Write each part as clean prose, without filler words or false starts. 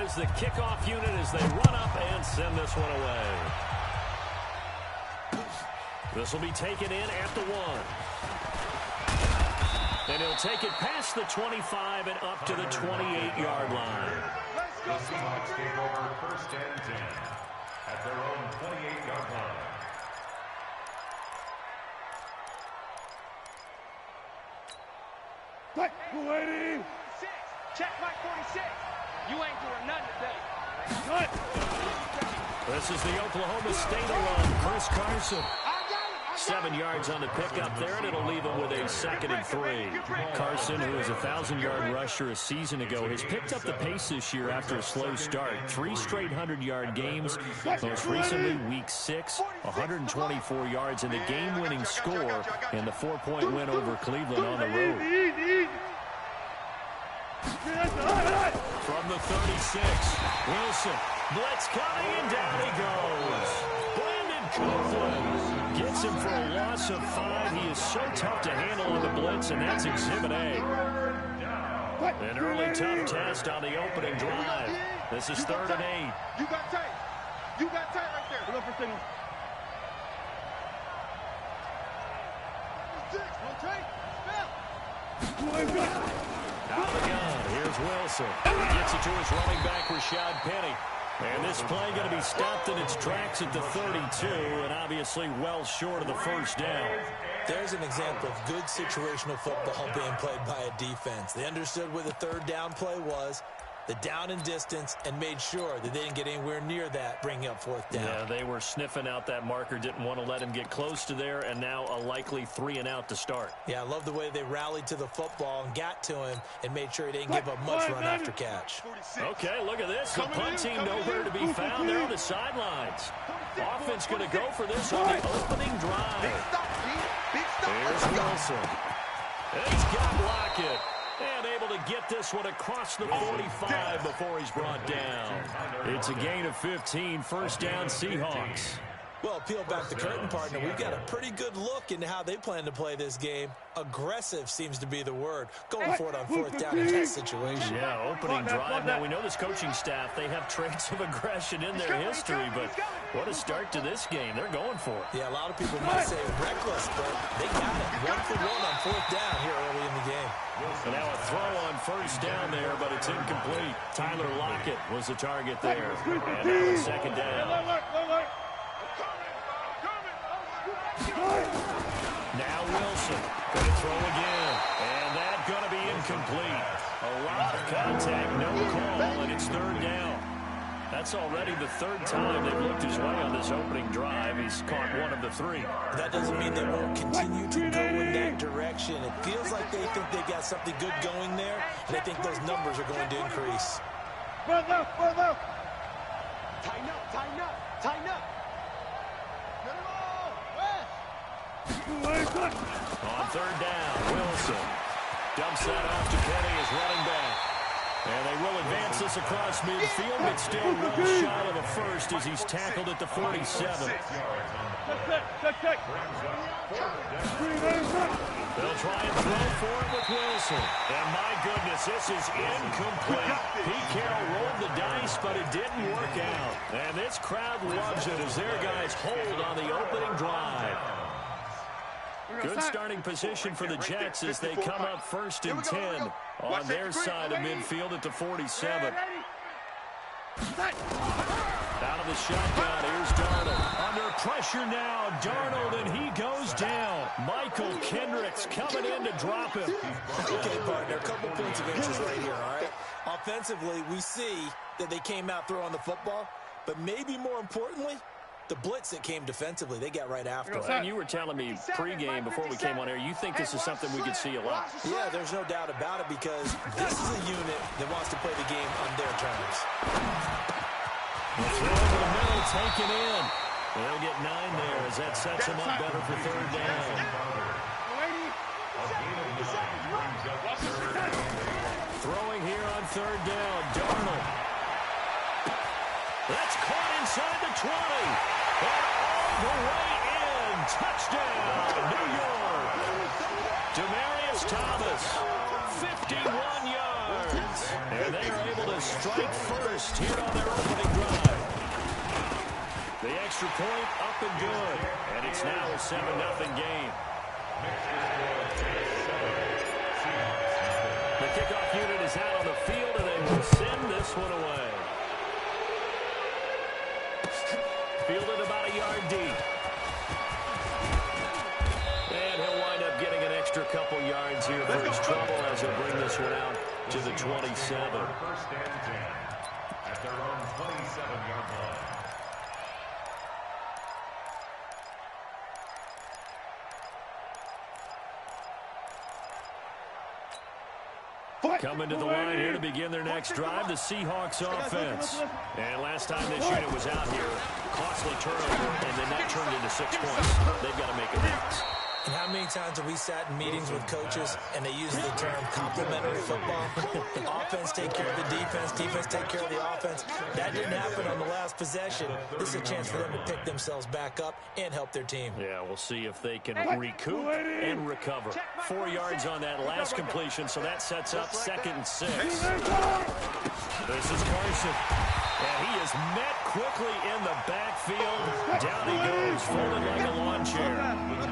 is the kickoff unit as they run up and send this one away. This will be taken in at the 1. And he'll take it past the 25 and up to the 28-yard line. The Seahawks take over 1st and 10 at their own 28-yard line. Waiting. Check Mike 46. You ain't doing nothing today. This is the Oklahoma State alum, Chris Carson. 7 yards on the pickup there, and it'll leave him with a 2nd and 3. Carson, who was a 1,000-yard rusher a season ago, has picked up the pace this year after a slow start. 3 straight 100-yard games. Most recently, Week 6, 124 yards, and the game-winning score in the 4-point win over Cleveland on the road. From the 36, Wilson. Blitz coming, and down he goes. Brandon Copeland gets him for a loss of 5. He is so tough to handle on the blitz, and that's Exhibit A. An early tough test on the opening drive. This is 3rd and 8. You got tight. You got tight right there. Look for signal. Out of the gun. Here's Wilson. He gets it to his running back, Rashad Penny. And this play going to be stopped in its tracks at the 32, and obviously well short of the 1st down. There's an example of good situational football being played by a defense. They understood where the 3rd down play was, the down and distance, and made sure that they didn't get anywhere near that, bringing up 4th down. Yeah, they were sniffing out that marker, didn't want to let him get close to there, and now a likely 3 and out to start. Yeah, I love the way they rallied to the football and got to him and made sure he didn't give up much run after catch. Okay, look at this. The punt team nowhere to be found there on the sidelines. Offense going to go for this on the opening drive. Here's Wilson. He's got Lockett. And able to get this one across the 45 before he's brought down. It's a gain of 15, 1st down Seahawks. Well, peel back the curtain, partner. We've got a pretty good look into how they plan to play this game. Aggressive seems to be the word. Going for it on 4th down in that situation. Yeah, opening drive. Now, we know this coaching staff, they have traits of aggression in their history, but what a start to this game. They're going for it. Yeah, a lot of people might say reckless, but they got it. 1 for 1 on 4th down here early in the game. And now a throw on 1st down there, but it's incomplete. Tyler Lockett was the target there. And now a 2nd down. Now Wilson going to throw again, and that's going to be incomplete. A lot of contact, no call, and it's 3rd down. That's already the 3rd time they've looked his way on this opening drive. He's caught 1 of the 3. That doesn't mean they won't continue to go in that direction. It feels like they think they've got something good going there, and I think those numbers are going to increase. Tighten up, tighten up, tighten up. On 3rd down, Wilson dumps that off to Kenny as running back. And they will advance this across midfield, but still well shy of a 1st as he's tackled at the 47. They'll try and throw for it with Wilson. And my goodness, this is incomplete. Pete Carroll rolled the dice, but it didn't work out. And this crowd loves it as their guys hold on the opening drive. Good starting position for the Jets as they come up 1st and 10 on their side of midfield at the 47. Out of the shotgun, here's Darnold. Under pressure now, Darnold, and he goes down. Michael Kendricks coming in to drop him. Okay, partner, a couple points of interest right here, all right? Offensively, we see that they came out throwing the football, but maybe more importantly, the blitz that came defensively, they got right after it. And you were telling me pregame before we came on here, you think this is something we could see a lot. Yeah, there's no doubt about it because this is a unit that wants to play the game on their terms. The throw over the middle, taken in. They'll get 9 there as that sets them up better for 3rd down. Throwing here on 3rd down, Darnold. That's caught inside the 20. And all the way in. Touchdown, New York. Demaryius Thomas, 51 yards. And they are able to strike first here on their opening drive. The extra point up and good. And it's now a 7-0 game. The kickoff unit is out on the field, and they will send this one away. Fielded about a yard deep. And he'll wind up getting an extra couple yards here for his trouble as he'll bring this one out to the 27. First and 10 at their own 27-yard line. Coming to the line here to begin their next drive, the Seahawks offense. And last time this unit was out here, costly turnover, and then that turned into 6 points. They've got to make amends. And how many times have we sat in meetings with coaches and they use the term complementary football? Offense take care of the defense, defense take care of the offense. That didn't happen on the last possession. This is a chance for them to pick themselves back up and help their team. Yeah, we'll see if they can recoup and recover. 4 yards on that last completion, so that sets up 2nd and 6. This is Carson. And he is met quickly in the backfield. Down he goes, folded like a lawn chair.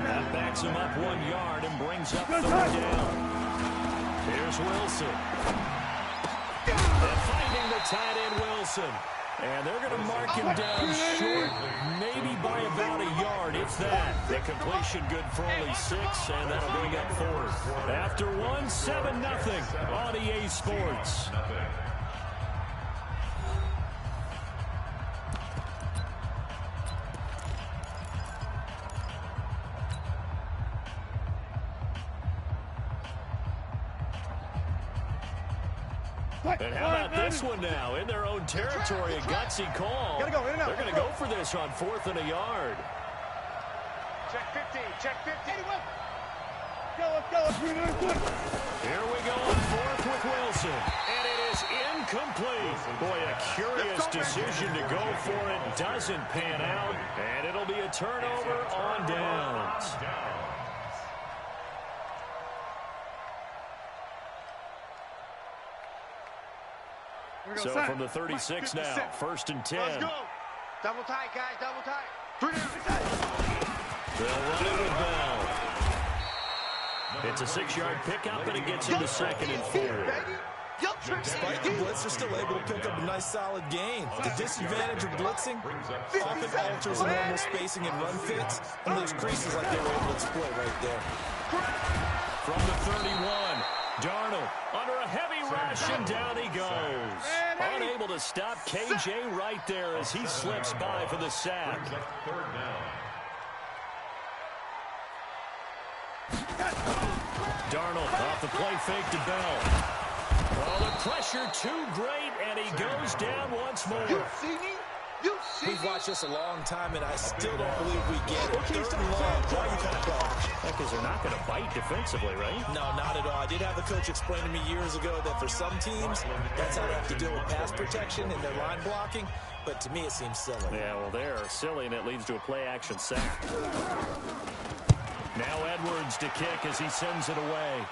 That backs him up 1 yard and brings up 3rd down. Here's Wilson. And finding the tight end, Wilson. And they're going to mark him down short, maybe by about a yard, if that. The completion good for only 6, and that'll bring up 4th. After 1, 7-0 on EA Sports. And how about this one now? In their own territory, a gutsy call. They're going to go for this on 4th and a yard. Check 15. Check 15. Let's go. Here we go on 4th with Wilson. And it is incomplete. Boy, a curious decision to go for it. Doesn't pan out. And it'll be a turnover on downs. So from the 36 now, 1st and 10. Let's go. Double tight, guys. Double tight. 3 down. They'll run it with Bell. It's a 6-yard pickup, and it gets into 2nd and 4. Despite the blitz, they're still able to pick up a nice solid gain. The disadvantage of blitzing often alters normal spacing and run fits, and those creases like they were able to exploit right there. From the 31, Darnold under a heavy rush, and down he goes. Unable to stop KJ right there as he slips by for the sack. Darnold off the play fake to Bell. Oh, the pressure too great, and he goes down once more. We've watched this a long time, and I still don't believe we get it. 3rd and long. Why are you kind of call? Because they're not going to bite defensively, right? No, not at all. I did have a coach explain to me years ago that for some teams, that's how they have to deal with pass protection and their line blocking. But to me, it seems silly. Yeah, well, they're silly, and it leads to a play-action sack. Now Edwards to kick as he sends it away.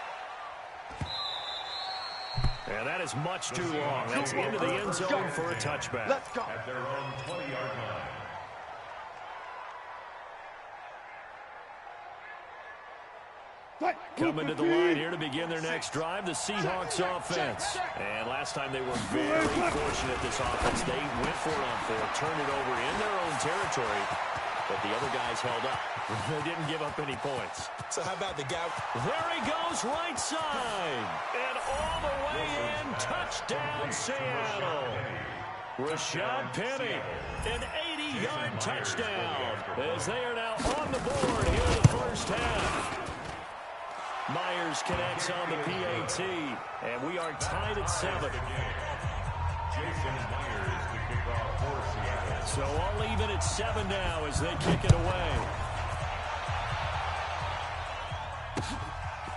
And that is much too long. That's into the end zone for a touchback. Let's go. At their own 20-yard line. Coming to the line here to begin their next drive, the Seahawks offense. And last time they were very fortunate, this offense. They went for it on 4th, turned it over in their own territory, but the other guys held up. They didn't give up any points. So how about the guy? There he goes, right side. And all the way in, touchdown Seattle. Rashad Penny, an 80-yard touchdown, as they are now on the board here in the first half. Myers connects on the PAT, and we are tied at 7. Jason Myers to kick off for Seattle. So all even at 7 now as they kick it away.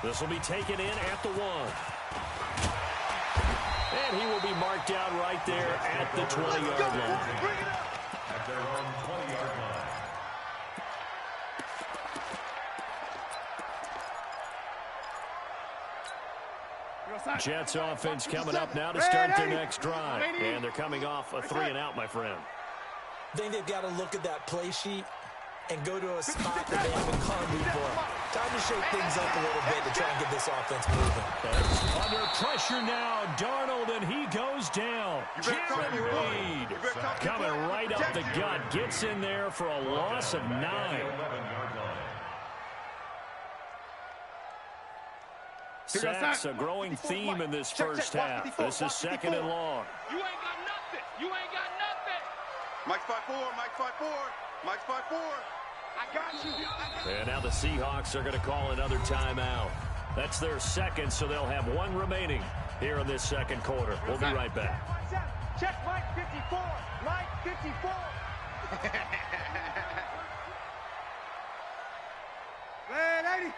This will be taken in at the 1. And he will be marked out right there at the 20-yard line. At their own 20-yard line. Jets offense coming up now to start their next drive. And they're coming off a 3-and-out, my friend. I think they've got to look at that play sheet and go to a spot that they haven't gone before. Time to shake things up a little bit to try and get this offense moving. Under pressure now, Darnold, and he goes down. Jared Reed coming right up the gut. Gets in there for a loss of 9. Sacks, a growing theme in this first half. This is 2nd and long. You ain't got nothing. You ain't got nothing. Mike's 5-4. Mike's 5-4. Mike's 5-4. I got you. And now the Seahawks are going to call another timeout. That's their 2nd, so they'll have 1 remaining here in this 2nd quarter. We'll be right back. Check Mike 54. Mike 54. Man, 80.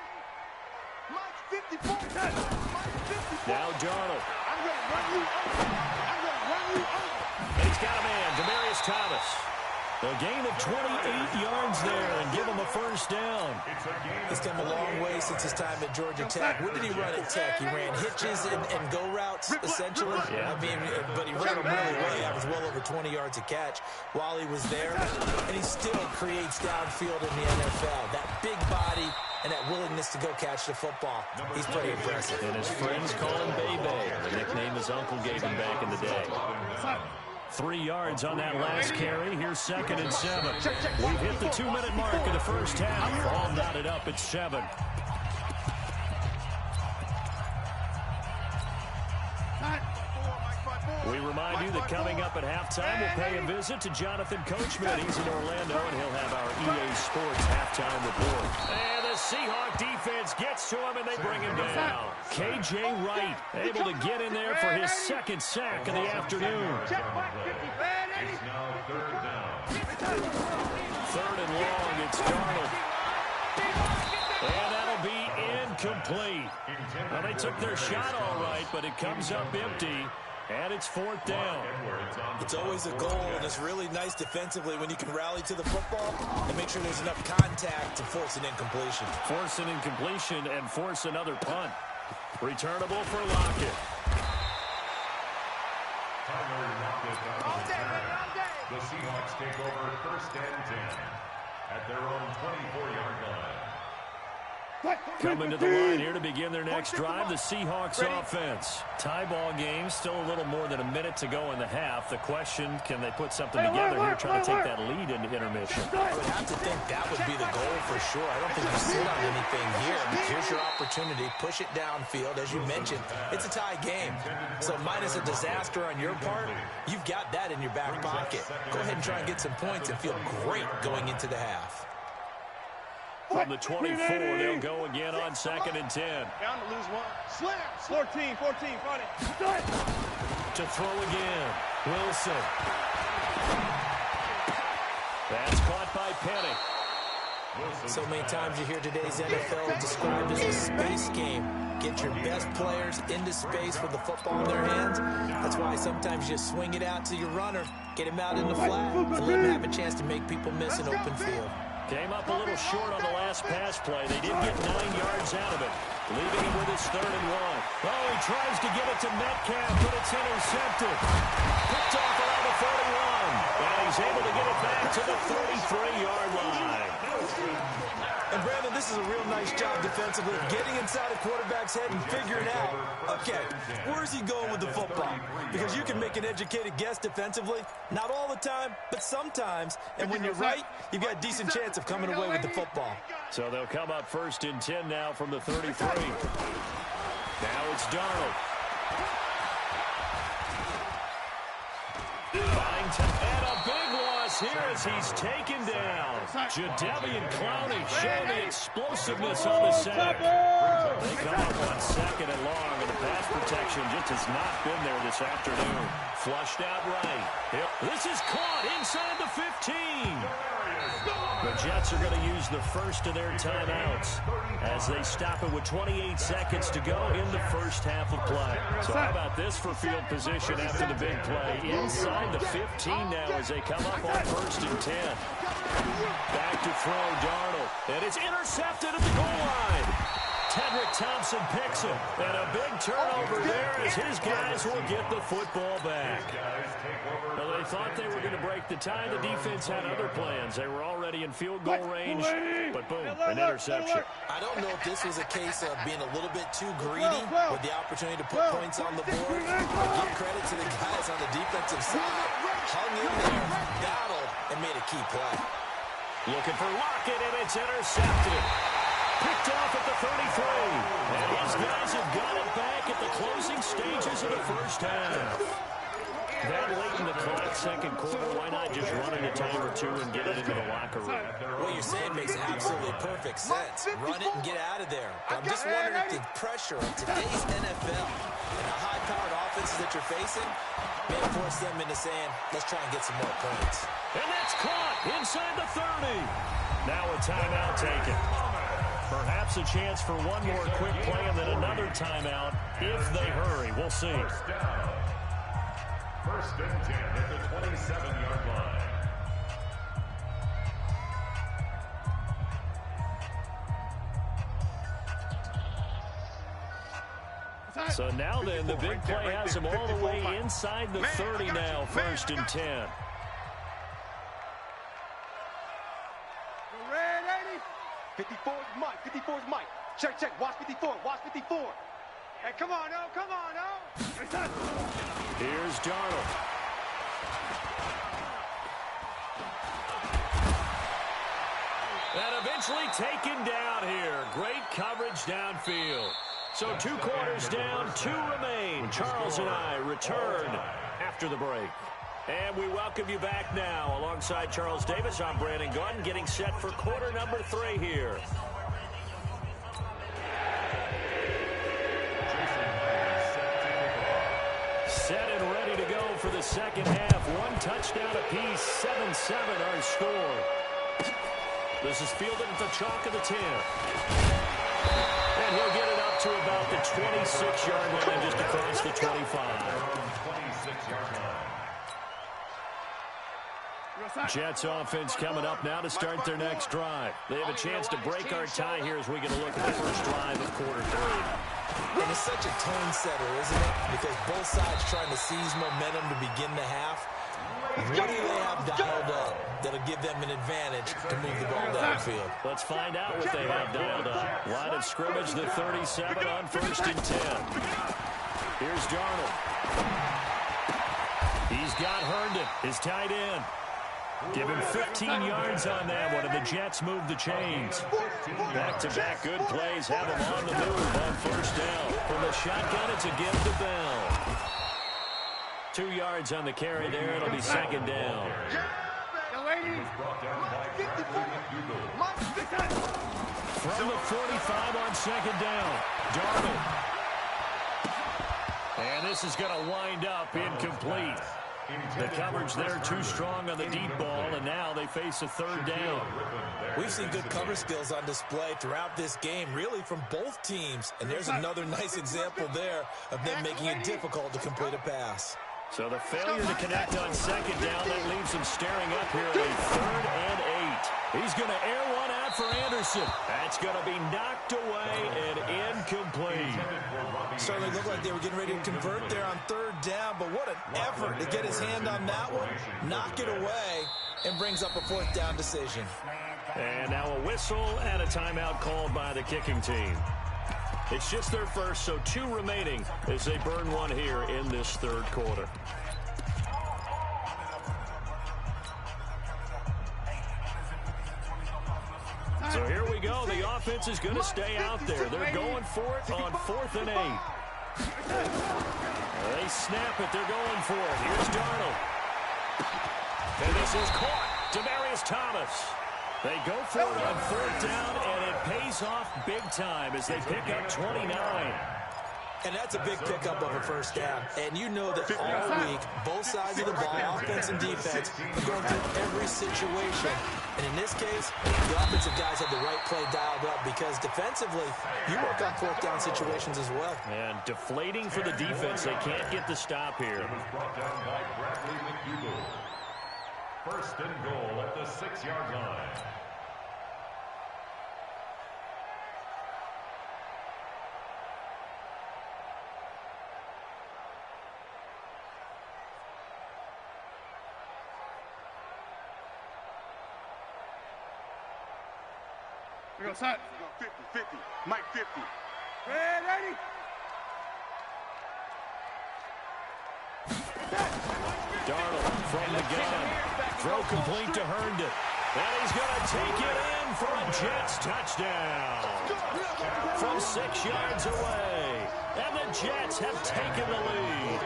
Mike 54. Mike 54. Now Darnold. I'm going to run you over. I'm going to run you over. And he's got a man, Demaryius Thomas. A gain of 28 yards there and give him a first down. He's come a long way since his time at Georgia Tech. What did he run at Tech? He ran hitches and go routes, essentially. Yeah. I mean, but he ran them really well. He averaged well over 20 yards a catch while he was there. And he still creates downfield in the NFL. That big body and that willingness to go catch the football. He's pretty impressive. And his friends call him Bebe. The nickname his uncle gave him back in the day. 3 yards on that last carry. Here's 2nd and 7. We've hit the 2-minute mark of the first half. All knotted up at 7. We remind you that coming up at halftime, we'll pay a visit to Jonathan Coachman. He's in Orlando, and he'll have our EA Sports halftime report. And the Seahawk defense gets to him, and they bring him down. K.J. Wright able to get in there for his 2nd sack of the afternoon. Check Mike 54. It's now 3rd down. 3rd and long, it's Darnold. And that'll be incomplete. Well, they took their shot all right, but it comes up empty. And it's 4th down. It's always a goal, and it's really nice defensively when you can rally to the football and make sure there's enough contact to force an incompletion. Force an incompletion and force another punt. Returnable for Lockett. The Seahawks take over 1st and 10 at their own 24-yard line. Coming to the line here to begin their next drive, the Seahawks offense. Tie ball game, still a little more than a minute to go in the half. The question, can they put something together here, trying to take that lead into intermission? I would have to think that would be the goal for sure. I don't think you sit on anything here. Here's your opportunity. Push it downfield. As you mentioned, it's a tie game. So minus a disaster on your part, you've got that in your back pocket. Go ahead and try and get some points and feel great going into the half. From the 24, they'll go again on 2nd and 10. Down to lose 1. Slam. 14, 40. To throw again. Wilson. That's caught by Penny. So many times you hear today's NFL described as a space game. Get your best players into space with the football in their hands. That's why sometimes you swing it out to your runner, get him out in the flat, and let him have a chance to make people miss an open field. Came up a little short on the last pass play. They did get 9 yards out of it, leaving him with his 3rd and 1. Oh, he tries to get it to Metcalf, but it's intercepted. Picked off around the 41. And he's able to get it back to the 33-yard line. And Brandon, this is a real nice job defensively, getting inside a quarterback's head and figuring out, okay, where's he going with the football? Because you can make an educated guess defensively, not all the time, but sometimes. And when you're right, you've got a decent chance of coming away with the football. So they'll come up 1st and 10 now from the 33. Now it's Darnold. And a big loss here as he's taken down. Jadeveon Clowney showing the explosiveness on the sack. They come up on 2nd and long, and the pass protection just has not been there this afternoon. Flushed out right. Yep. This is caught inside the 15. The Jets are going to use the first of their timeouts as they stop it with 28 seconds to go in the first half of play. So how about this for field position after the big play? Inside the 15 now as they come up on 1st and 10. Back to throw Darnold. And it's intercepted at the goal line. Tedrick Thompson picks it. And a big turnover there as his guys will get the football back. Well, they thought they were going to break the tie. The defense had other plans. They were already in field goal range, but boom, an interception. I don't know if this was a case of being a little bit too greedy with the opportunity to put points on the board. But give credit to the guys on the defensive side. Hung in there, battled, and made a key play. Looking for Lockett, and it's intercepted. Picked off at the 33. And his guys have got it back at the closing stages of the first half. That late in the clock, second quarter, why not just run it a time or two and get it into the locker room? What you're saying makes absolutely perfect sense. Run it and get out of there. But I'm just wondering if the pressure of today's NFL and the high-powered offenses that you're facing may force them into saying, let's try and get some more points. And that's caught inside the 30. Now a timeout taken. Perhaps a chance for one more quick play and then another timeout if they hurry. We'll see. First and 10 at the 27-yard line. So now then, the big play has him all the way inside the 30 now, first and 10. Red 80. 54 is Mike. 54 is Mike. Check, check. Watch 54. Watch 54. Hey, come on, no, come on, no. Here's Darnold. And eventually taken down here. Great coverage downfield. So 2 quarters down, 2 remain. Charles and I return after the break. And we welcome you back now. Alongside Charles Davis, I'm Brandon Gordon, getting set for quarter number 3 here. Set and ready to go for the second half. 1 touchdown apiece, 7-7 our score. This is fielded at the chalk of the 10. And he'll get it up to about the 26-yard line, just across the 25. 26-yard line. Jets offense coming up now to start their next drive. They have a chance to break our tie here as we get a look at the first drive of quarter 3. And it's such a tone setter, isn't it? Because both sides trying to seize momentum to begin the half. What do they have dialed up that'll give them an advantage to move the ball downfield? Let's find out what they have dialed up. Line of scrimmage, the 37 on first and 10. Here's Darnold. He's got Herndon, his tight end. Give him 15 yards on that one, and the Jets move the chains. Back-to-back good plays have him on the move on first down. From the shotgun, it's a give to Bell. 2 yards on the carry there. It'll be second down. From the 45 on second down, Darnold. And this is going to wind up incomplete. The coverage there too strong on the deep ball, and now they face a third down. We've seen good cover skills on display throughout this game, really from both teams. And there's another nice example there of them making it difficult to complete a pass. So the failure to connect on second down, that leaves him staring up here at a 3rd and 8. He's going to air one out for Anderson. That's going to be knocked away and incomplete. Certainly looked like they were getting ready to convert there on 3rd down, but what an effort to get his hand on that one, knock it away, and brings up a 4th down decision. And now a whistle and a timeout called by the kicking team. It's just their first, so 2 remaining as they burn one here in this 3rd quarter. So here we go. The offense is going to stay out there. They're going for it on 4th and 8. They snap it. They're going for it. Here's Darnold. And this is caught. Demaryius Thomas. They go for it on 4th down, and it pays off big time as they pick up 29. And that's a big pickup of a first down. And you know that all week, both sides of the ball, offense and defense, are going through every situation. And in this case, the offensive guys had the right play dialed up because defensively, you work on 4th down situations as well. And deflating for the defense. They can't get the stop here. Brought down by Bradley McDougald. First and goal at the 6-yard line. We go side. 50, 50. Mike 50. Red 80. Darnold from the gun. Throw complete to Herndon. And he's going to take it in for a Jets touchdown. From 6 yards away. And the Jets have taken the lead.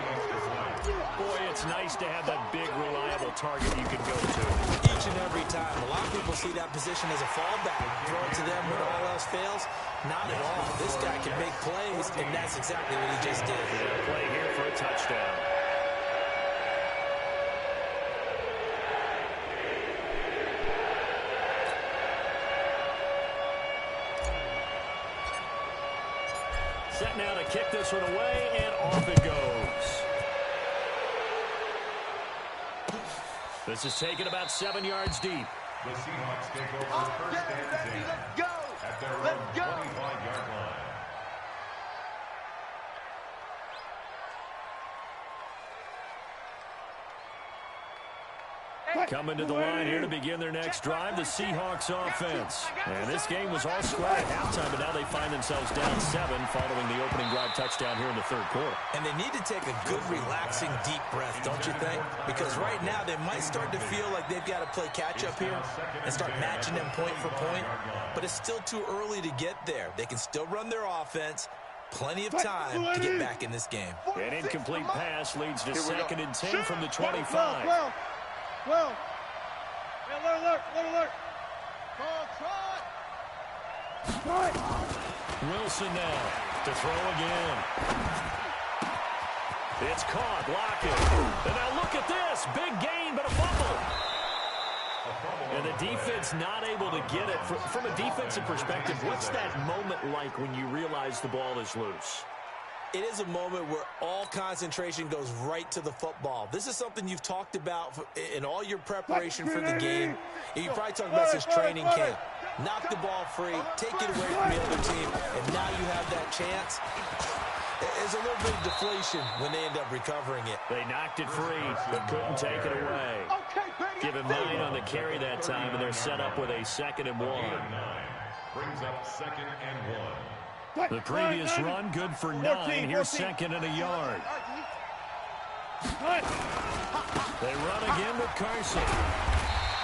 Boy, it's nice to have that big, reliable target you can go to. Each and every time. A lot of people see that position as a fallback. Throw it to them when all else fails. Not at all. This guy can make plays, and that's exactly what he just did. Yeah, play here for a touchdown. Set now to kick this one away, and off it goes. This is taken about 7 yards deep. The Seahawks take over first and 10. Let's go. At their own 25-yard line. Coming to the line here to begin their next drive, the Seahawks offense. And this game was all square at halftime, but now they find themselves down 7 following the opening drive touchdown here in the third quarter. And they need to take a good, relaxing, deep breath, don't you think? Because right now they might start to feel like they've got to play catch-up here and start matching them point for point. But it's still too early to get there. They can still run their offense. Plenty of time to get back in this game. An incomplete pass leads to 2nd and 10 from the 25. Well. Alert. Try. Wilson now to throw again. It's caught, Lockett. And now look at this. Big gain, but a fumble. And the defense not able to get it. From a defensive perspective, what's that moment like when you realize the ball is loose? It is a moment where all concentration goes right to the football. This is something you've talked about in all your preparation for the game. You probably talked about this training camp. Knock the ball free, take it away from the other team, and now you have that chance. There's a little bit of deflation when they end up recovering it. They knocked it free, but couldn't take it away. Give him 9 on the carry that time, and they're set up with a 2nd and 1. Brings up 2nd and 1. The previous run, good for 9. Here's 2nd and a yard. They run again with Carson.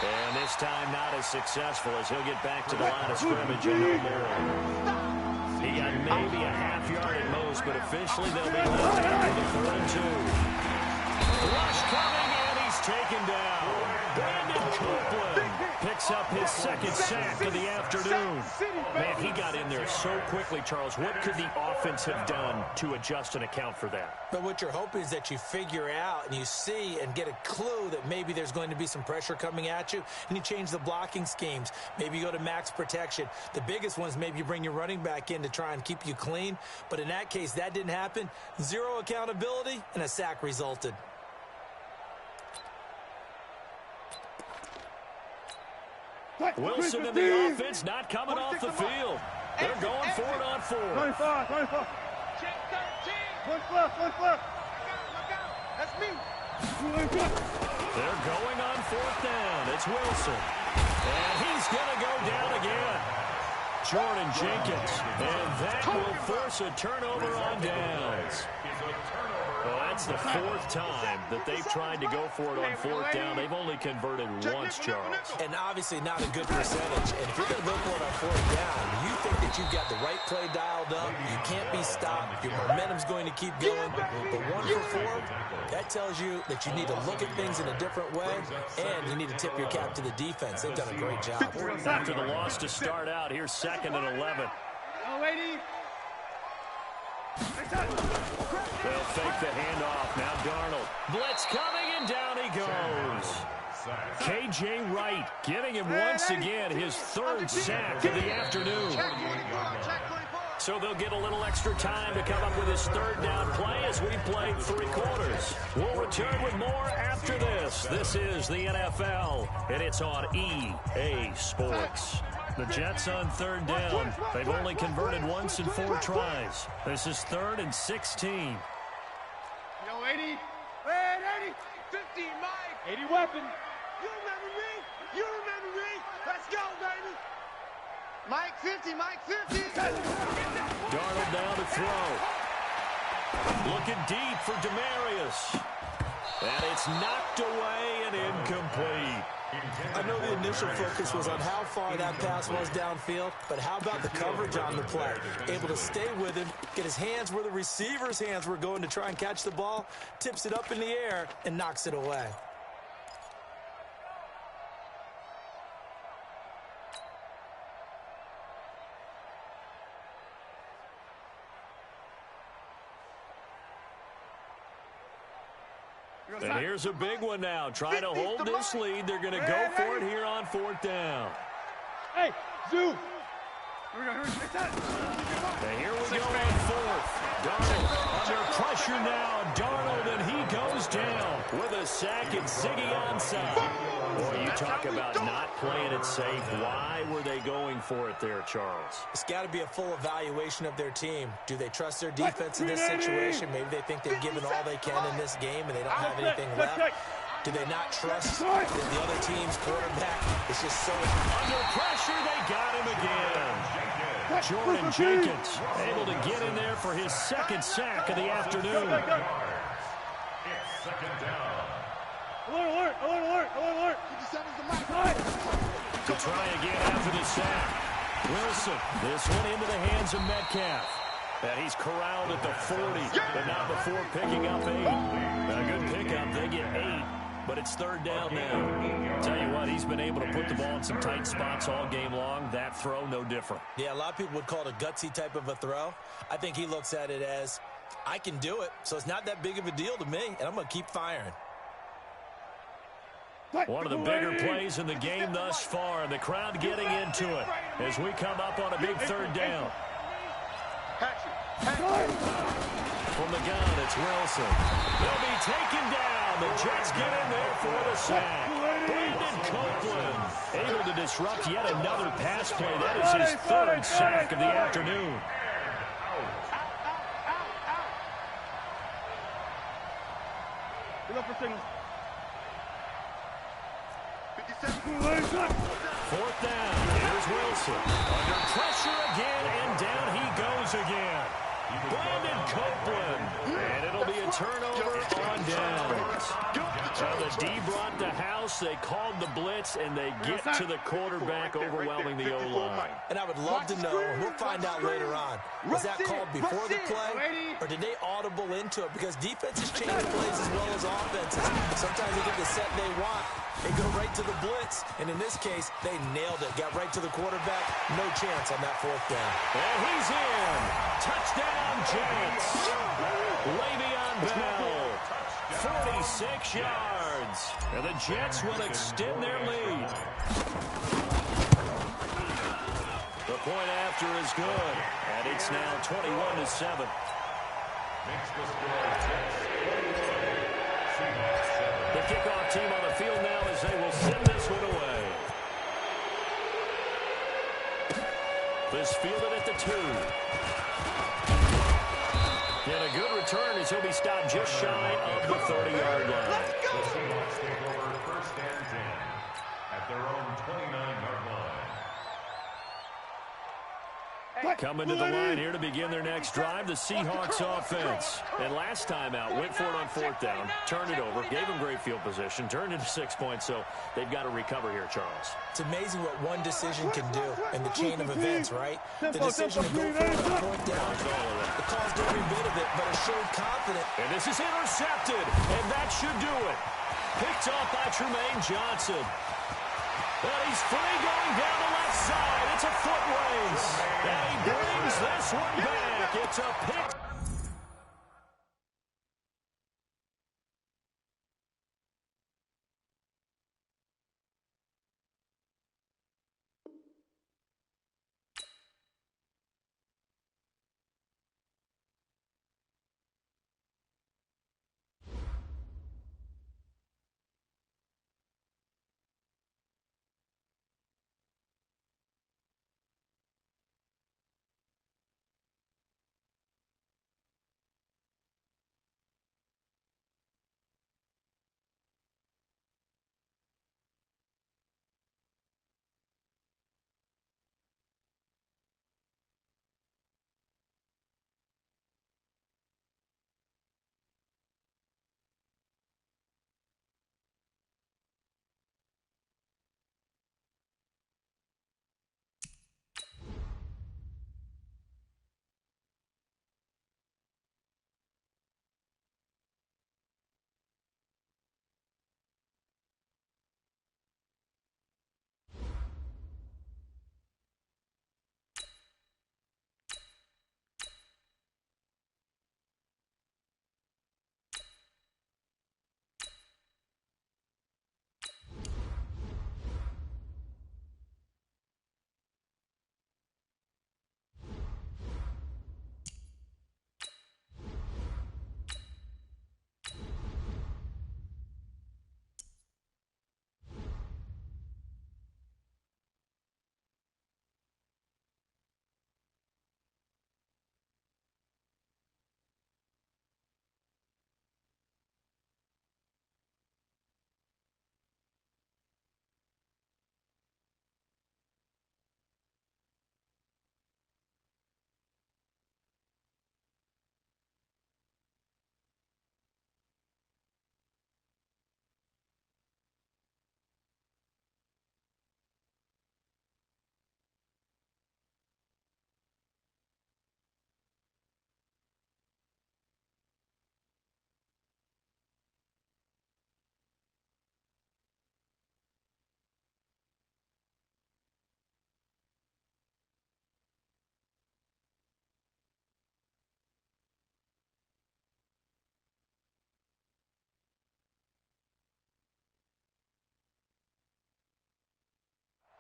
And this time not as successful as he'll get back to the line of scrimmage and no more. He got maybe a half yard at most, but officially they'll be left after the 4 and 2. Rush coming, and he's taken down. Brandon Copeland picks up his 2nd sack of the afternoon. Man, he got in there so quickly, Charles. What could the offense have done to adjust and account for that? But what you're hoping is that you figure out and you see and get a clue that maybe there's going to be some pressure coming at you, and you change the blocking schemes. Maybe you go to max protection. The biggest one is maybe you bring your running back in to try and keep you clean. But in that case, that didn't happen. 0 accountability, and a sack resulted. Wilson in the offense, not coming off the field. They're going for it on 4. 25. Check 13. One left. That's me. They're going on 4th down. It's Wilson. And he's going to go down again. Jordan Jenkins. And that will force a turnover on downs. Well, that's the 4th time that they've tried to go for it on 4th down. They've only converted once, Charles. And obviously not a good percentage. And if you're going to go for it on 4th down, you think that you've got the right play dialed up. You can't be stopped. Your momentum's going to keep going. But 1 for 4, that tells you that you need to look at things in a different way, and you need to tip your cap to the defense. They've done a great job. After the loss to start out, here's 2nd and 11. They'll fake the handoff. Now Darnold. Blitz coming, and down he goes. K.J. Wright giving him once again his 3rd sack of the afternoon. So they'll get a little extra time to come up with his 3rd down play as we play 3 quarters. We'll return with more after this. This is the NFL, and it's on EA Sports. The Jets on 3rd down. They've only converted once in 4 tries. This is 3rd and 16. Yo, 80. Red 80. 50, Mike. 80 weapon. You remember me? Let's go, baby. Mike 50, Mike 50. Darnold down to throw. Looking deep for Demarius. And it's knocked away and incomplete. I know the initial focus was on how far that pass was downfield, but how about the coverage on the play? Able to stay with him, get his hands where the receiver's hands were going to try and catch the ball, tips it up in the air, and knocks it away. And here's a big one now. Trying to hold this lead. They're going to go for it here on 4th down. Hey, Zoo. And here we go on 4th. Darnold under pressure now. Darnold, and he goes down with a sack and Ziggy onside. Boy, you talk about not playing it safe. Why were they going for it there, Charles? It's got to be a full evaluation of their team. Do they trust their defense in this situation? Maybe they think they've given all they can in this game and they don't have anything left. Do they not trust that the other team's quarterback is just so... Under pressure, they got him again. Jordan Jenkins able to get in there for his second sack of the afternoon. It's second down. Alert, alert, alert, alert, alert. To try again after the sack. Wilson, this one into the hands of Metcalf. And he's corralled at the 40, but not before picking up 8. A good pickup, they get 8. But it's 3rd down now. Tell you what, he's been able to put the ball in some tight spots all game long. That throw, no different. Yeah, a lot of people would call it a gutsy type of a throw. I think he looks at it as, I can do it, so it's not that big of a deal to me, and I'm going to keep firing. One of the bigger plays in the game thus far, and the crowd getting into it as we come up on a big 3rd down. From the gun, it's Wilson. He'll be taken down. The Jets get in there for the sack. Brandon Copeland able to disrupt yet another pass play. That is his 3rd sack of the afternoon. Look for signals. 4th down. Here's Wilson. Under pressure again, and down he goes again. Brandon Copeland. And it'll be a turnover on downs. The D brought the house. They called the blitz, and they get to the quarterback, overwhelming the O-line. And I would love to know, and we'll find out later on, was that called before the play, or did they audible into it? Because defenses change plays as well as offenses. Sometimes they get the set they want. They go right to the blitz, and in this case, they nailed it. Got right to the quarterback. No chance on that 4th down. And he's in. Touchdown, Jets. Le'Veon Bell, 46 yards. And the Jets will extend their lead. The point after is good, and it's now 21-7. The kickoff team on the field now as they will send this one away. This fielded at the 2. And a good return as he'll be stopped just shy of the 30-yard line. The Seahawks take over 1st and 10 at their own 29-yard line. Coming to the line here to begin their next drive, the Seahawks offense. And last time out, went for it on 4th down, turned it over, gave them great field position, turned into 6 points, so they've got to recover here, Charles. It's amazing what one decision can do in the chain of events, right? The decision to go for it on 4th down, it caused every bit of it, but it showed confidence. And this is intercepted, and that should do it. Picked off by Tremaine Johnson. And he's free going down the left side. It's a foot race. And he brings this one back. It's a pick.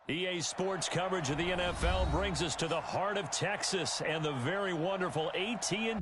EA Sports coverage of the NFL brings us to the heart of Texas and the very wonderful AT&T.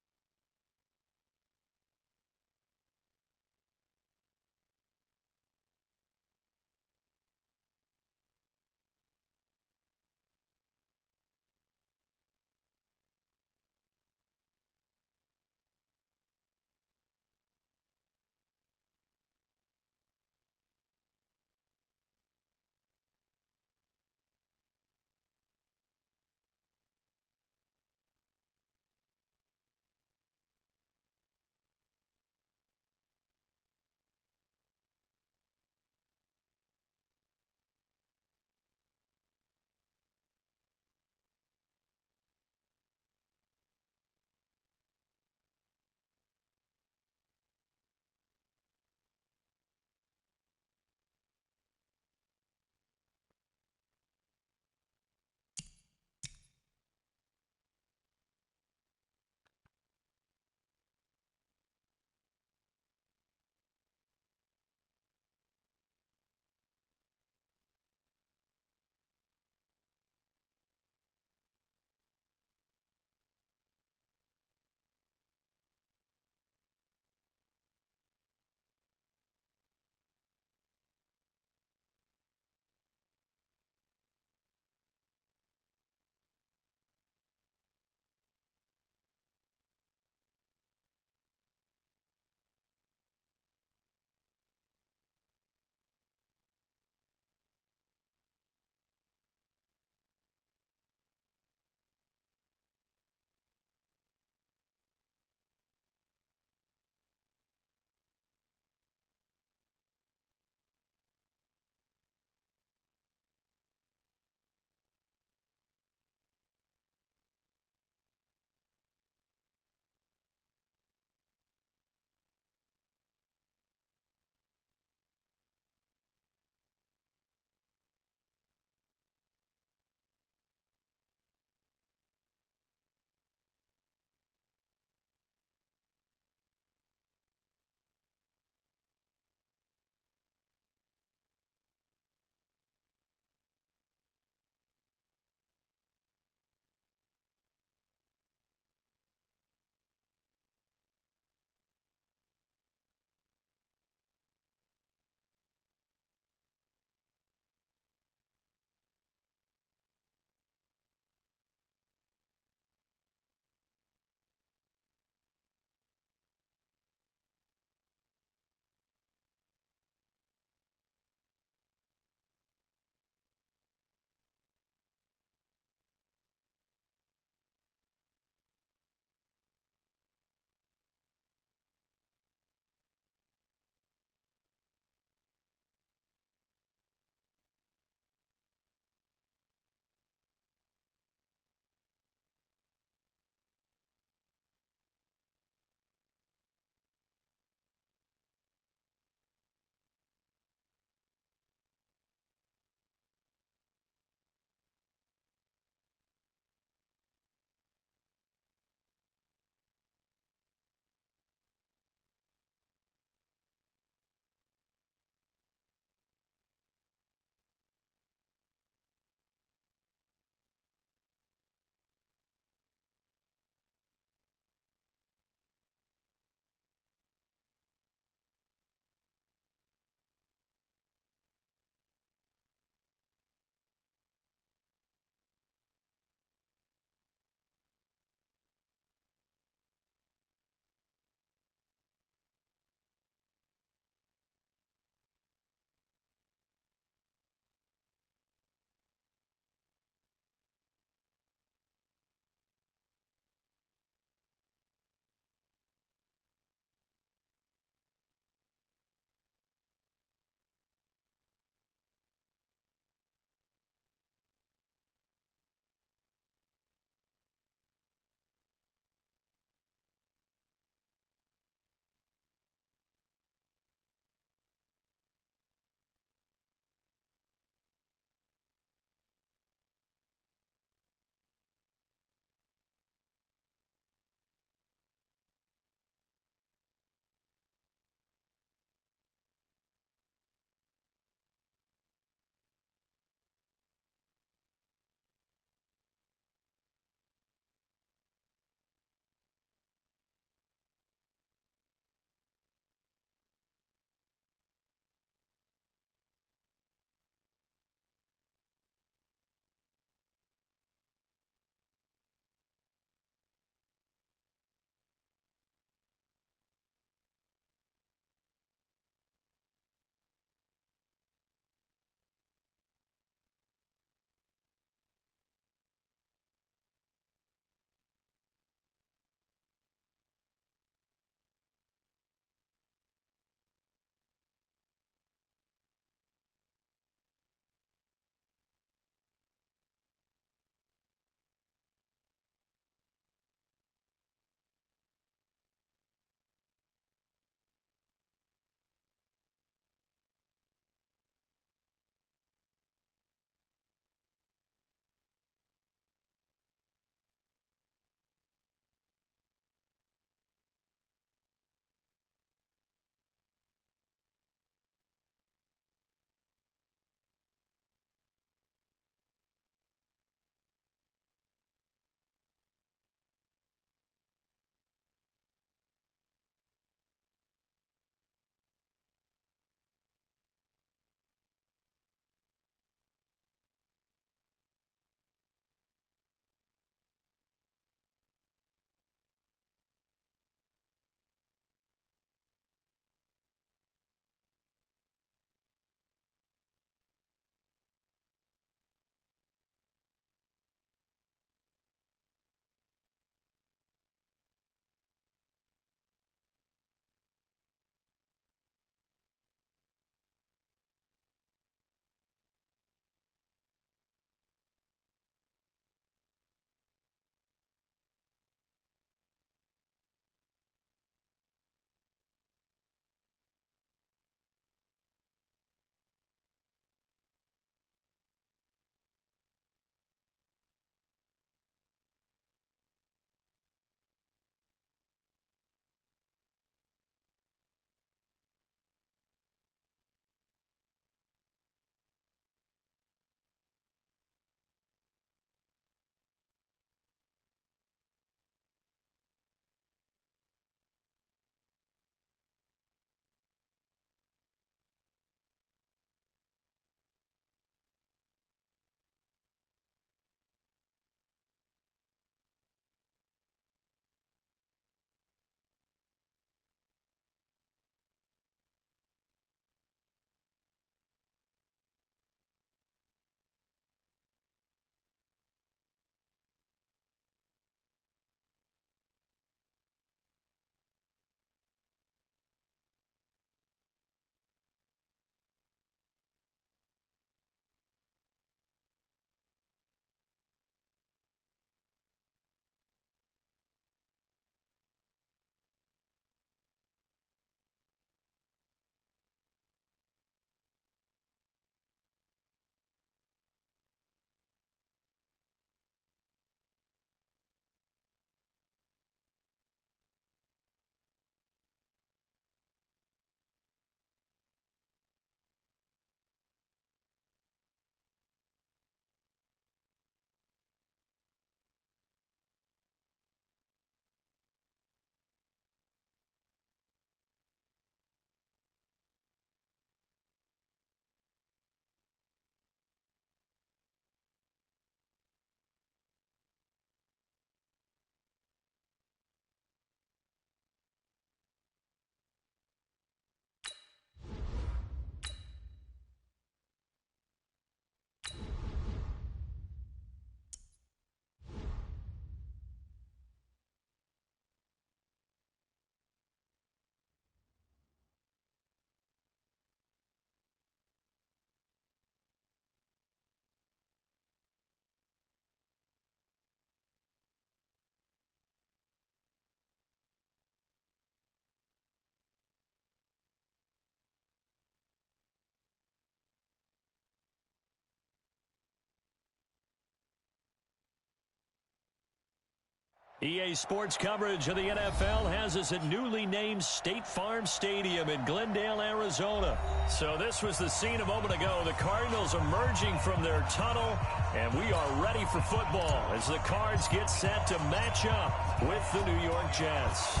EA Sports coverage of the NFL has us at newly named State Farm Stadium in Glendale, Arizona. So this was the scene a moment ago. The Cardinals emerging from their tunnel, and we are ready for football as the Cards get set to match up with the New York Jets.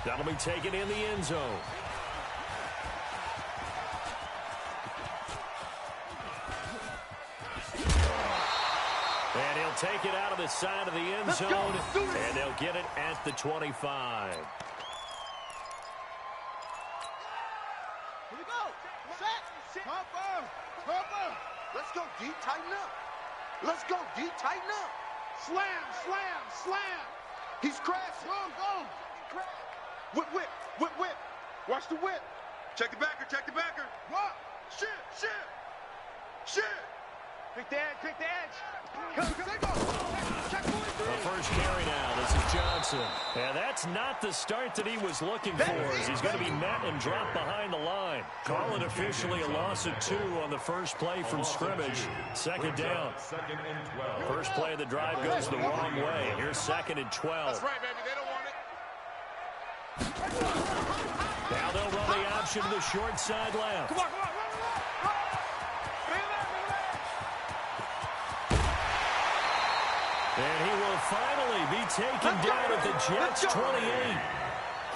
That'll be taken in the end zone. And he'll take it out of the side of the end zone, and they'll get it at the 25. Here we go. Set. Cover. Cover. Let's go, D. Tighten up. Let's go, D. Tighten up. Slam, slam, slam. He's crashing. Go. Whip, whip, whip, whip. Watch the whip. Check the backer, check the backer. What? Shit. Pick the edge, Come, The first carry now. This is Johnson. And that's not the start that he was looking for, as he's going to be met and dropped behind the line. Call it officially a loss of 2 on the first play from scrimmage. Second down. First play of the drive goes the wrong way. Here's 2nd and 12. That's right, baby. They don't want it. Now they'll run the option to the short side left. Come on. And he will finally be taken down at the Jets' 28.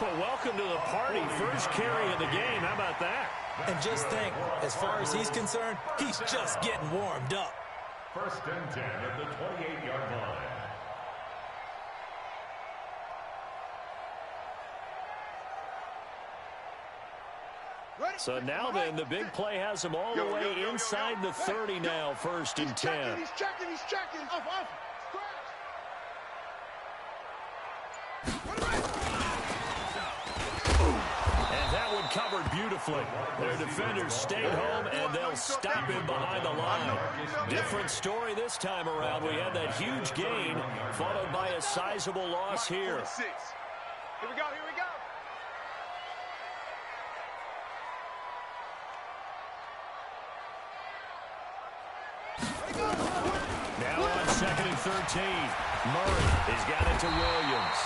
Well, welcome to the party. First carry of the game. How about that? And just think, as far as he's concerned, he's just getting warmed up. 1st and 10 at the 28-yard line. So now then, the big play has him all the way inside the 30 now, 1st and 10. He's checking. Off. And that one covered beautifully. Their defenders stayed home, and they'll stop him behind the line. Different story this time around. We had that huge gain, followed by a sizable loss here. Here we go. Now on 2nd and 13. Murray has got it to Williams.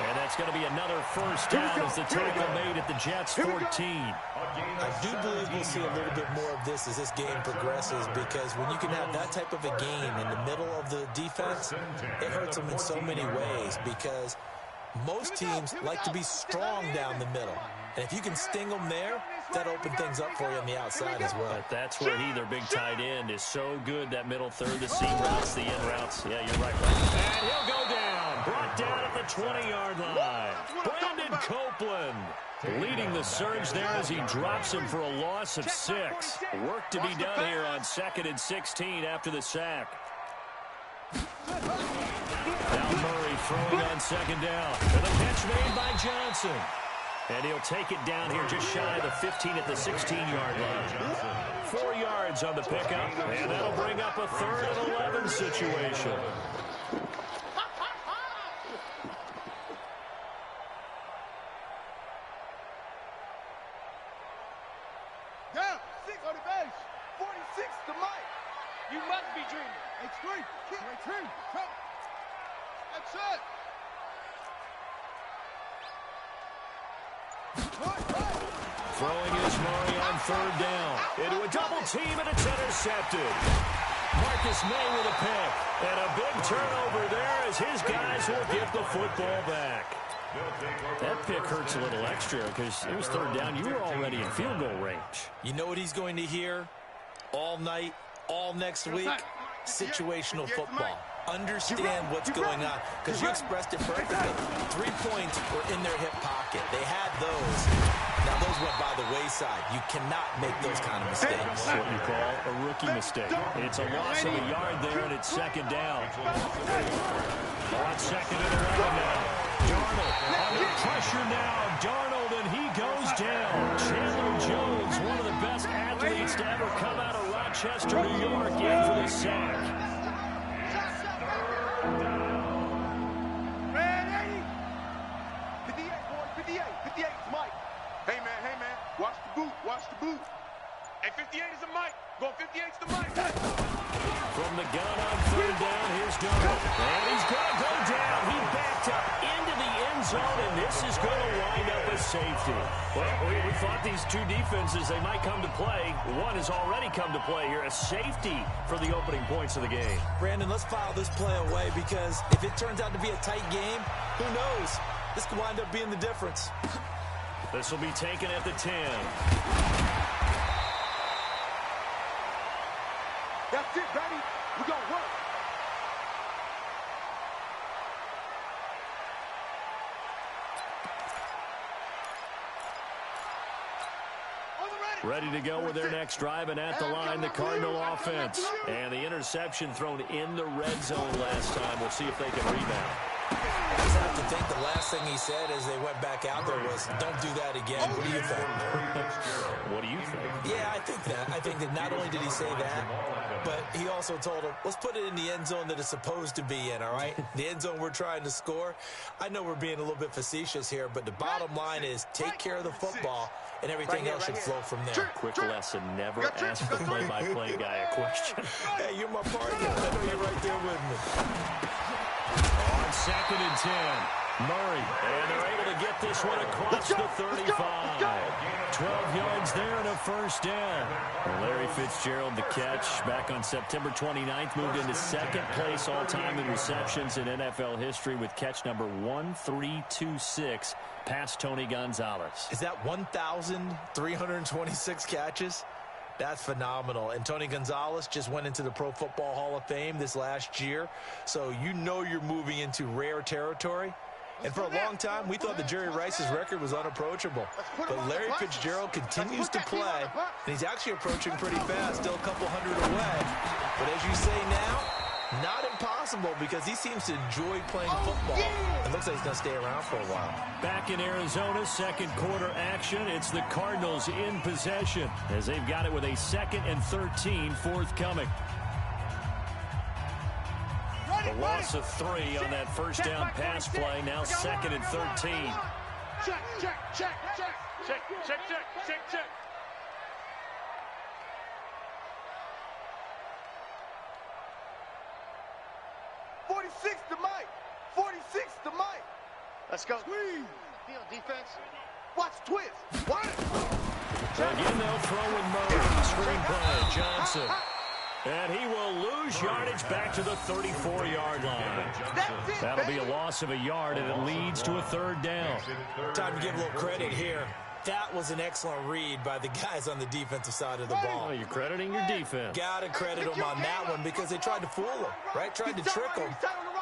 And that's going to be another first down as the tackle made at the Jets' 14. I do believe we'll see a little bit more of this as this game progresses, because when you can have that type of a game in the middle of the defense, it hurts them in so many ways, because most teams like to be strong down the middle. And if you can sting them there, that opens things up for you on the outside as well. But that's where their big tight end, is so good, that middle third, the seam routes, the in routes. Yeah, you're right. And he'll go down. Brought down at the 20-yard line. Brandon Copeland leading the surge there as he drops him for a loss of 6. Work to be done here on 2nd and 16 after the sack. Now Murray throwing on 2nd down. And a catch made by Johnson. And he'll take it down here just shy of the 15 at the 16-yard line. 4 yards on the pickup, and that'll bring up a 3rd and 11 situation. Down. 6 on the bench. 46 to Mike. You must be dreaming. X3. That's it. Throwing is Murray on 3rd down. Into a double team, and it's intercepted. Marcus May with a pick. And a big turnover there as his guys will get the football back. That pick hurts a little extra because it was 3rd down. You were already in field goal range. You know what he's going to hear all night, all next week? Situational football. Understand what's going on, because you expressed it perfectly. 3 points were in their hip pocket. They had those. Now those went by the wayside. You cannot make those kind of mistakes. That's what you call a rookie mistake. It's a loss of a yard there, and it's 2nd down. On 2nd and 11 now. Darnold under pressure now. Darnold, and he goes down. Chandler Jones, one of the best athletes to ever come out of Rochester, New York, in for the sack. Hey, 58 is the mic. Going 58's the mic. From the gun on third down, here's Donald. And he's going to go down. He backed up into the end zone, and this is going to wind up a safety. Well, we thought these two defenses, they might come to play. One has already come to play here, a safety for the opening points of the game. Brandon, let's file this play away because if it turns out to be a tight game, who knows? This could wind up being the difference. This will be taken at the 10. That's it, baby. We're going to work. Ready to go with their next drive, and at the line, the Cardinal offense. And the interception thrown in the red zone last time. We'll see if they can rebound. I just have to think the last thing he said as they went back out there was, don't do that again. What do you think? What do you think? Yeah, I think that. I think that not only did he say that, but he also told him, let's put it in the end zone that it's supposed to be in, all right? The end zone we're trying to score. I know we're being a little bit facetious here, but the bottom line is take care of the football, and everything else should flow from there. Quick lesson, never ask the play-by-play guy a question. Hey, you're my partner. I know you're right there with me. On 2nd and 10, Murray, and they're able to get this one across the 35. 12 yards there and a first down. And Larry Fitzgerald, the catch, back on September 29th, moved into second place all-time in receptions in NFL history with catch number 1326, past Tony Gonzalez. Is that 1,326 catches? That's phenomenal. And Tony Gonzalez just went into the Pro Football Hall of Fame this last year. So you know you're moving into rare territory. And for a long time, we thought that Jerry Rice's record was unapproachable. But Larry Fitzgerald continues to play, and he's actually approaching pretty fast, still a couple hundred away. But as you say now, not impossible because he seems to enjoy playing football. It looks like he's going to stay around for a while. Back in Arizona, second quarter action. It's the Cardinals in possession as they've got it with a 2nd and 13 forthcoming. The loss of 3 on that first down pass play. Now 2nd and 13. Check, check, check, check. Check, check, check, check, check. To Mike. 46 to Mike. Let's go. Squeeze. Deal, defense. Watch twist. What? Again, they'll throw in Murray. Screen play. Johnson. And he will lose yardage back to the 34-yard line. That'll be a loss of a yard, and it leads to a 3rd down. Time to give a little credit here. That was an excellent read by the guys on the defensive side of the ball. Oh, you're crediting your defense. Got to credit them on that one because they tried to fool him, right? Tried to trick him,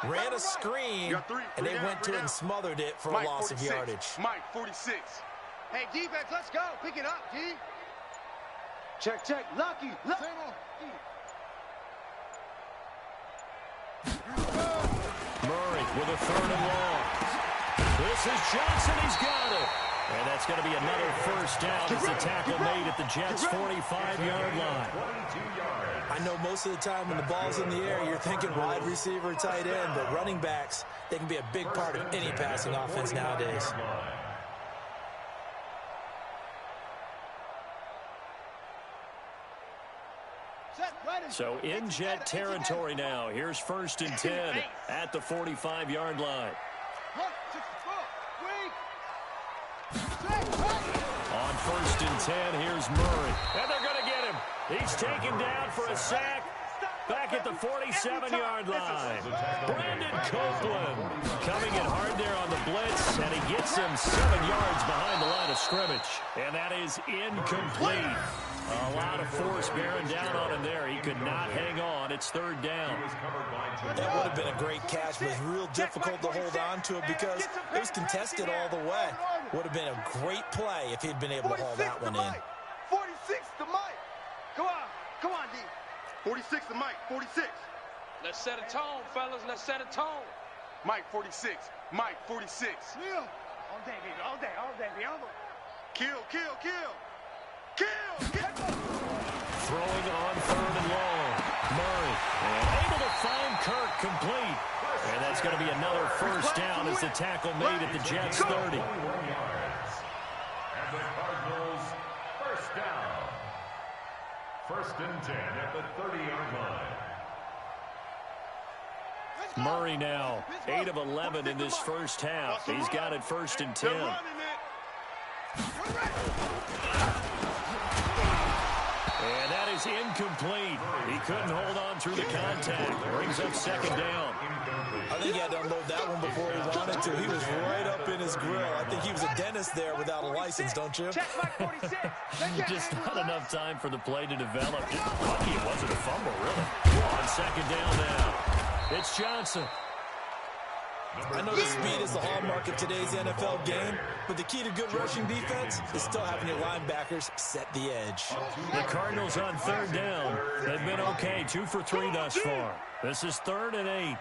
ran a screen, and they went to it and smothered it for a loss of yardage. Mike, 46. Hey, defense, let's go. Pick it up, D. Check, check. Lucky. Murray with a 3rd and long. This is Johnson. He's got it. And that's going to be another first down as the tackle made at the Jets' 45-yard line. I know most of the time when the ball's in the air, you're thinking wide receiver, tight end, but running backs, they can be a big part of any passing offense nowadays. So in Jet territory now. Here's 1st and 10 at the 45-yard line. On 1st and 10, here's Murray. And they're going to get him. He's taken down for a sack back at the 47-yard line. Brandon Copeland coming in hard there on the blitz, and he gets him 7 yards behind the line of scrimmage. And that is incomplete. A lot of force bearing down on him there. He could not hang on. It's 3rd down. That would have been a great catch, but it was real difficult to hold on to it because it was contested all the way. Would have been a great play if he'd been able to haul that one in. 46 to Mike. Come on, D. 46 to Mike. 46. Let's set a tone, fellas. Let's set a tone. Mike, 46. Mike, 46. Kill. All day, baby. All day, baby. Kill. Throwing on 3rd and long. Murray able to find Kirk complete. And that's going to be another first down as the tackle made at the Jets' 30. And the Cardinals' first down. First and 10 at the 30-yard line. Murray now, 8 of 11 in this first half. He's got it first and 10. And that is incomplete. He couldn't hold on through the contact. Brings up second down. I think he had to unload that one before he wanted to. He was right up in his grill. I think he was a dentist there without a license, don't you? Just not enough time for the play to develop. Just lucky it wasn't a fumble, really. On second down now, it's Johnson. I know the speed is the hallmark of today's NFL game, but the key to good rushing defense is still having your linebackers set the edge. The Cardinals on third down. They've been okay, 2 for 3 thus far. This is 3rd and 8.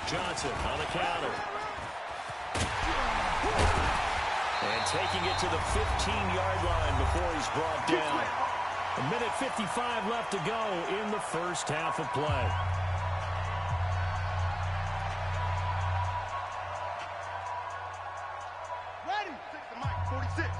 Johnson on the counter. And taking it to the 15-yard line before he's brought down. 1:55 left to go in the first half of play.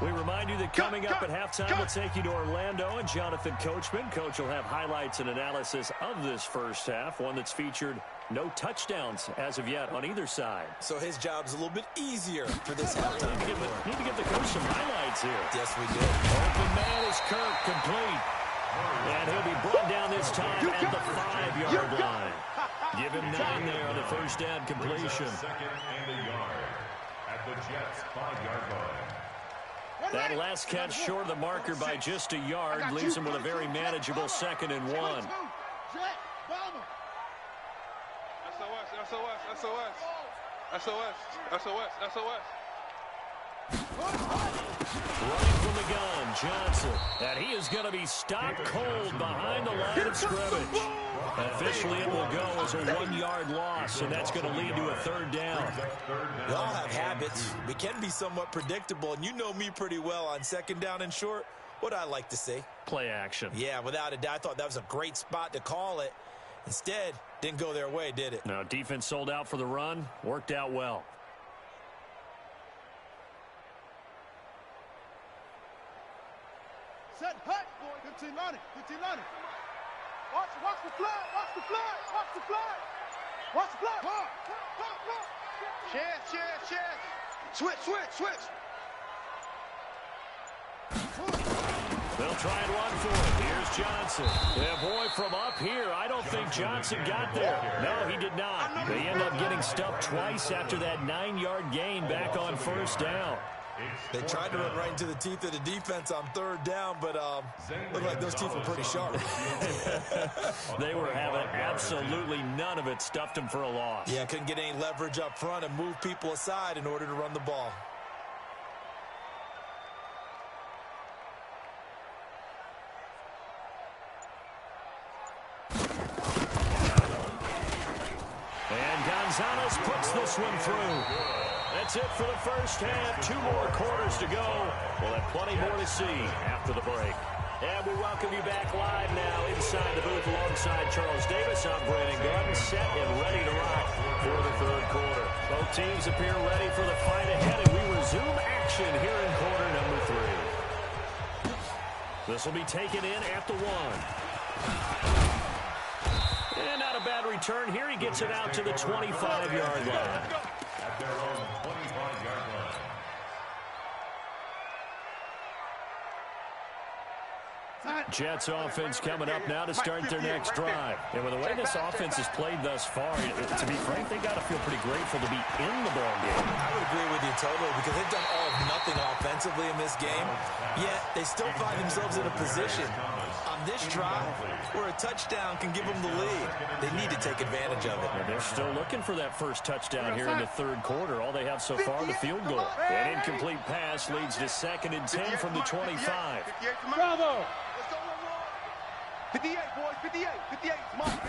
We remind you that coming up at halftime, we'll take you to Orlando and Jonathan Coachman. Coach will have highlights and analysis of this first half, one that's featured no touchdowns as of yet on either side. So his job's a little bit easier for this halftime. Need to give the coach some highlights here. Yes, we do. Open man is Kirk, complete. And he'll be brought down this time at the 5-yard line. Give him 9 there on the first down completion. Second and a yard at the Jets' 5-yard line. That last catch short of the marker by just a yard leaves him with a very manageable 2nd and 1. SOS, SOS, SOS, SOS. Running from the gun, Johnson. And he is going to be stopped cold behind the line of scrimmage. Officially, it will go as a 1-yard loss, and that's going to lead to a 3rd down. We all have habits. We can be somewhat predictable, and you know me pretty well on 2nd down and short. What I like to say? Play action. Yeah, without a doubt. I thought that was a great spot to call it. Instead, didn't go their way, did it? Now, defense sold out for the run. Worked out well. Set hut, boy. 15-90. 15-90. Watch the flag. Watch the flag. Watch the flag. Watch the flag. Chest. Switch. They'll try and run for it. Here's Johnson. Yeah, boy, from up here, I don't think Johnson got there. No, he did not. They end up getting stuffed twice after that 9-yard gain back on first down. They tried to run right into the teeth of the defense on 3rd down, but looked like those teeth were pretty sharp. They were having absolutely none of it. Stuffed them for a loss. Yeah, couldn't get any leverage up front and move people aside in order to run the ball. And Gonzalez puts this one through. That's it for the first half. 2 more quarters to go. We'll have plenty more to see after the break. And we welcome you back live now inside the booth alongside Charles Davis. I'm Brandon Garden, set and ready to rock for the 3rd quarter. Both teams appear ready for the fight ahead, and we resume action here in quarter number 3. This will be taken in at the 1. And not a bad return here. He gets it out to the 25-yard line. At their own 25-yard line. Jets offense coming up now to start their next drive. And with the way this offense has played thus far, to be frank, they got to feel pretty grateful to be in the ball game. I would agree with you totally because they've done all of nothing offensively in this game, yet they still find themselves in a position on this drive where a touchdown can give them the lead. They need to take advantage of it. And they're still looking for that first touchdown here in the 3rd quarter. All they have so far, the field goal. An incomplete pass leads to 2nd and 10 from the 25. Bravo! 58, boys, 58, 58, Mike.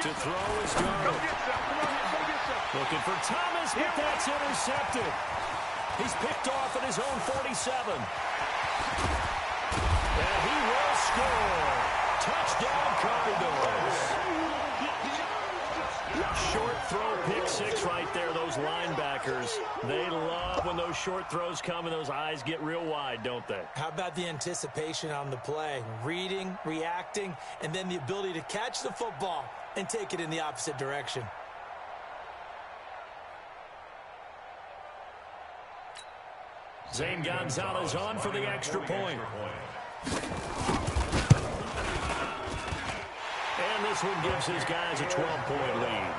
To throw is Darnold. Looking for Thomas, but that's intercepted. He's picked off at his own 47. And he will score. Touchdown, Cardinals. Short throw, pick six right there. Those linebackers, they love when those short throws come and those eyes get real wide, don't they? How about the anticipation on the play? Reading, reacting, and then the ability to catch the football and take it in the opposite direction. Zane Gonzalez on for the extra point. And this one gives his guys a 12-point lead.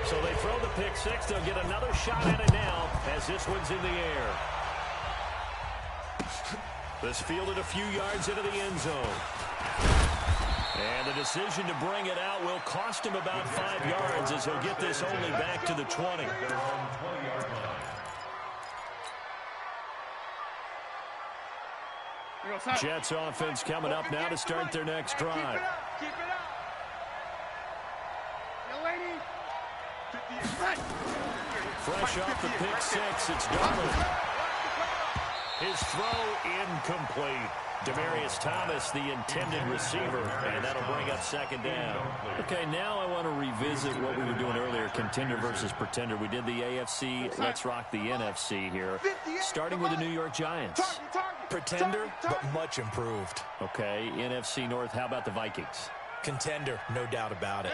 So they throw the pick six. They'll get another shot at it now as this one's in the air. This fielded a few yards into the end zone. And the decision to bring it out will cost him about 5 yards as he'll get this only back to the 20. Jets offense coming up now to start their next drive. Keep it up. Yo, lady. Fresh off the pick six, it's Darnold. His throw incomplete. Demaryius Thomas, the intended receiver, and that'll bring up second down. Okay, now I want to revisit what we were doing earlier, contender versus pretender. We did the AFC, let's rock the NFC here, starting with the New York Giants. Pretender, but much improved. Okay, NFC North, how about the Vikings? Contender, no doubt about it.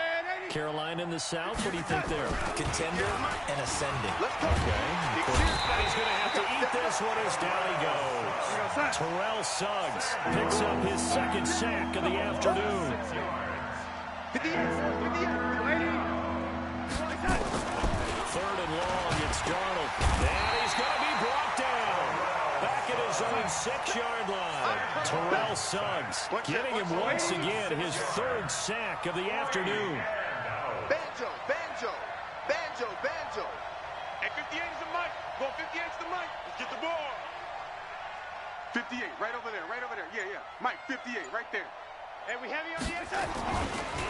Carolina in the South, what do you think there? Contender and ascending. Okay. He's going to have to eat this one as down he goes. Terrell Suggs picks up his second sack of the afternoon. Third and long, it's Darnold. And he's going to be brought down. Back at his own 6-yard line. Terrell Suggs giving him once again his third sack of the afternoon. Banjo, banjo, banjo, banjo. Hey, 58 is the mic. Go 58 is the mic. Let's get the ball. 58, right over there, right over there. Yeah, yeah. Mike, 58, right there. Hey, we heavy on the inside.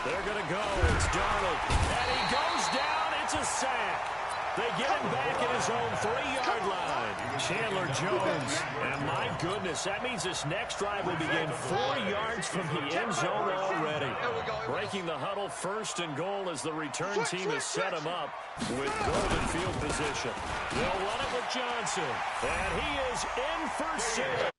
They're going to go. It's Darnold. And he goes down. It's a sack. They get him back at his own 3-yard line. Chandler Jones. And my goodness, that means this next drive will begin 4 yards from the end zone already. Breaking the huddle, first and goal as the return team has set him up with golden field position. They'll run it with Johnson. And he is in for 6.